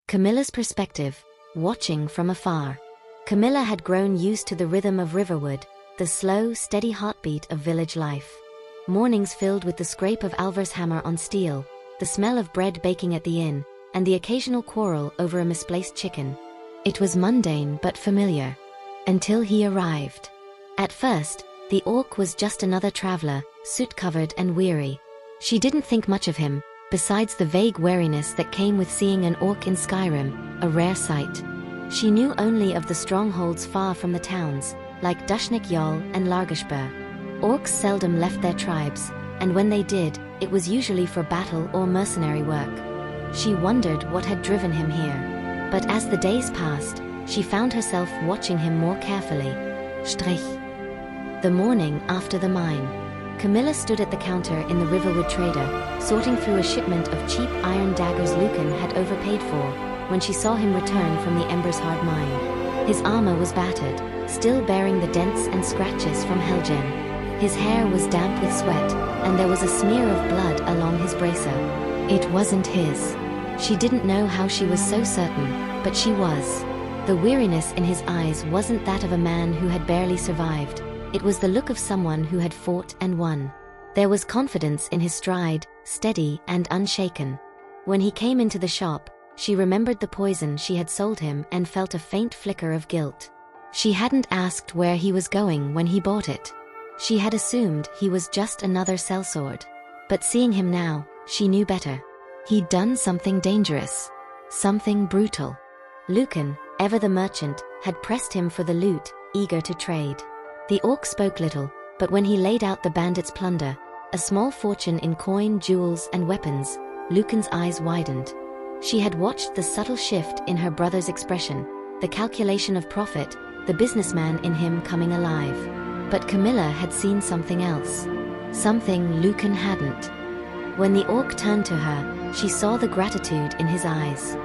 Camilla's perspective, watching from afar. Camilla had grown used to the rhythm of Riverwood, the slow, steady heartbeat of village life. Mornings filled with the scrape of Alvar's hammer on steel, the smell of bread baking at the inn, and the occasional quarrel over a misplaced chicken. It was mundane but familiar. Until he arrived. At first, the orc was just another traveler, soot-covered and weary. She didn't think much of him, besides the vague wariness that came with seeing an orc in Skyrim, a rare sight. She knew only of the strongholds far from the towns, like Dushnik Jarl and Largashbur. Orcs seldom left their tribes, and when they did, it was usually for battle or mercenary work. She wondered what had driven him here. But as the days passed, she found herself watching him more carefully. Strich. The morning after the mine. Camilla stood at the counter in the Riverwood Trader, sorting through a shipment of cheap iron daggers Lucan had overpaid for, when she saw him return from the Ember's Hard mine. His armor was battered, still bearing the dents and scratches from Helgen. His hair was damp with sweat, and there was a smear of blood along his bracer. It wasn't his. She didn't know how she was so certain, but she was. The weariness in his eyes wasn't that of a man who had barely survived. It was the look of someone who had fought and won. There was confidence in his stride, steady and unshaken. When he came into the shop, she remembered the poison she had sold him and felt a faint flicker of guilt. She hadn't asked where he was going when he bought it. She had assumed he was just another sellsword. But seeing him now, she knew better. He'd done something dangerous. Something brutal. Lucan, ever the merchant, had pressed him for the loot, eager to trade. The orc spoke little, but when he laid out the bandits' plunder, a small fortune in coin, jewels, and weapons, Lucan's eyes widened. She had watched the subtle shift in her brother's expression, the calculation of profit, the businessman in him coming alive. But Camilla had seen something else. Something Lucan hadn't. When the orc turned to her, she saw the gratitude in his eyes.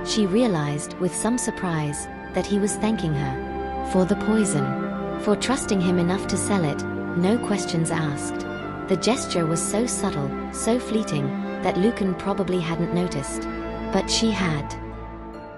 She realized with some surprise that he was thanking her for the poison. For trusting him enough to sell it, no questions asked. The gesture was so subtle, so fleeting, that Lucan probably hadn't noticed. But she had.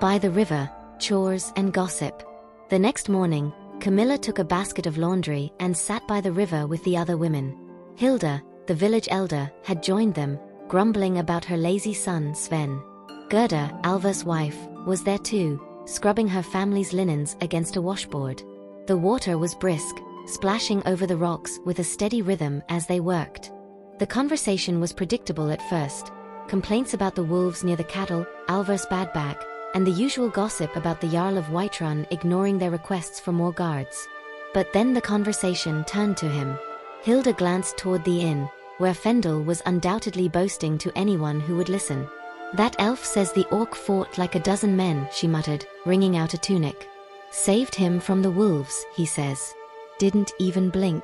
By the river, chores and gossip. The next morning, Camilla took a basket of laundry and sat by the river with the other women. Hilda, the village elder, had joined them, grumbling about her lazy son Sven. Gerda, Alva's wife, was there too, scrubbing her family's linens against a washboard. The water was brisk, splashing over the rocks with a steady rhythm as they worked. The conversation was predictable at first. Complaints about the wolves near the cattle, Alvar's bad back, and the usual gossip about the Jarl of Whiterun ignoring their requests for more guards. But then the conversation turned to him. Hilda glanced toward the inn, where Fendel was undoubtedly boasting to anyone who would listen. "That elf says the orc fought like a dozen men," she muttered, wringing out a tunic. "Saved him from the wolves, he says. Didn't even blink."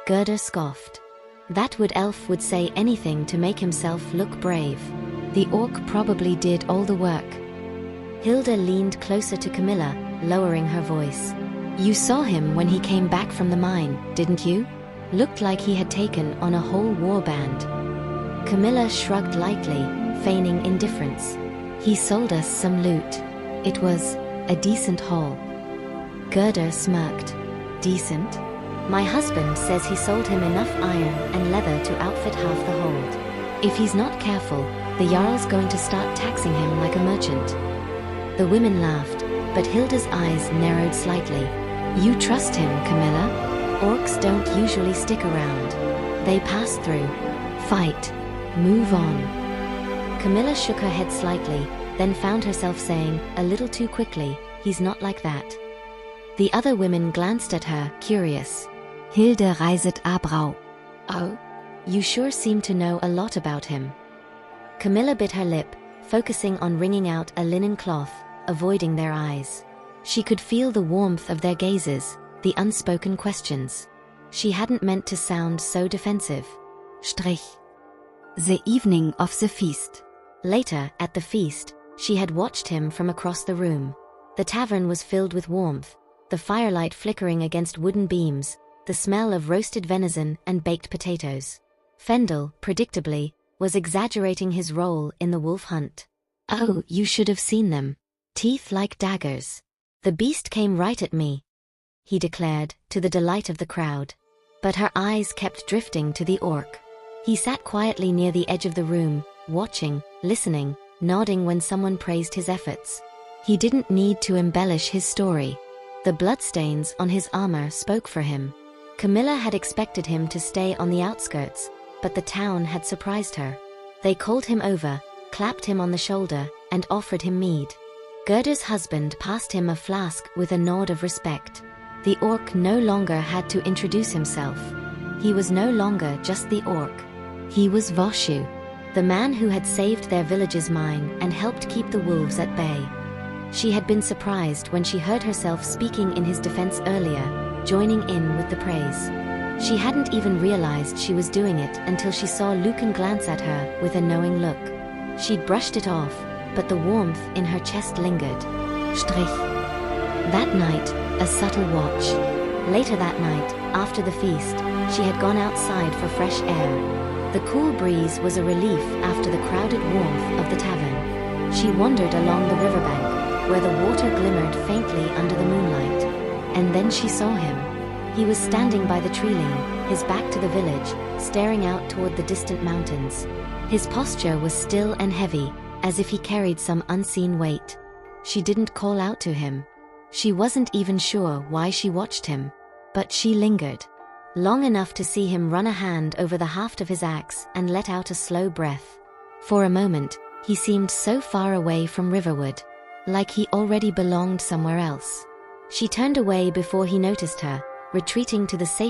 Gerda scoffed. That elf would say anything to make himself look brave. The orc probably did all the work. Hilda leaned closer to Camilla, lowering her voice. "You saw him when he came back from the mine, didn't you? Looked like he had taken on a whole war band." Camilla shrugged lightly, feigning indifference. "He sold us some loot. It was a decent haul." Gerda smirked. "Decent? My husband says he sold him enough iron and leather to outfit half the hold. If he's not careful, the Jarl's going to start taxing him like a merchant." The women laughed, but Hilda's eyes narrowed slightly. "You trust him, Camilla? Orcs don't usually stick around. They pass through. Fight. Move on." Camilla shook her head slightly, then found herself saying, a little too quickly, "He's not like that." The other women glanced at her, curious. "Hilde reiset Abrau." "Oh? You sure seem to know a lot about him." Camilla bit her lip, focusing on wringing out a linen cloth, avoiding their eyes. She could feel the warmth of their gazes, the unspoken questions. She hadn't meant to sound so defensive. Strich. The evening of the feast. Later, at the feast, she had watched him from across the room. The tavern was filled with warmth, the firelight flickering against wooden beams, the smell of roasted venison and baked potatoes. Fendel, predictably, was exaggerating his role in the wolf hunt. Oh, you should have seen them. Teeth like daggers. The beast came right at me, he declared, to the delight of the crowd. But her eyes kept drifting to the orc. He sat quietly near the edge of the room, watching, listening, nodding when someone praised his efforts. He didn't need to embellish his story. The bloodstains on his armor spoke for him. Camilla had expected him to stay on the outskirts, but the town had surprised her. They called him over, clapped him on the shoulder, and offered him mead. Gerda's husband passed him a flask with a nod of respect. The orc no longer had to introduce himself. He was no longer just the orc. He was Voshu, the man who had saved their village's mine and helped keep the wolves at bay. She had been surprised when she heard herself speaking in his defense earlier, joining in with the praise. She hadn't even realized she was doing it until she saw Lucan glance at her with a knowing look. She'd brushed it off, but the warmth in her chest lingered. Strich. That night, a subtle watch. Later that night, after the feast, she had gone outside for fresh air. The cool breeze was a relief after the crowded warmth of the tavern. She wandered along the riverbank, where the water glimmered faintly under the moonlight. And then she saw him. He was standing by the tree line, his back to the village, staring out toward the distant mountains. His posture was still and heavy, as if he carried some unseen weight. She didn't call out to him. She wasn't even sure why she watched him. But she lingered. Long enough to see him run a hand over the haft of his axe and let out a slow breath. For a moment, he seemed so far away from Riverwood, like he already belonged somewhere else. She turned away before he noticed her, retreating to the safe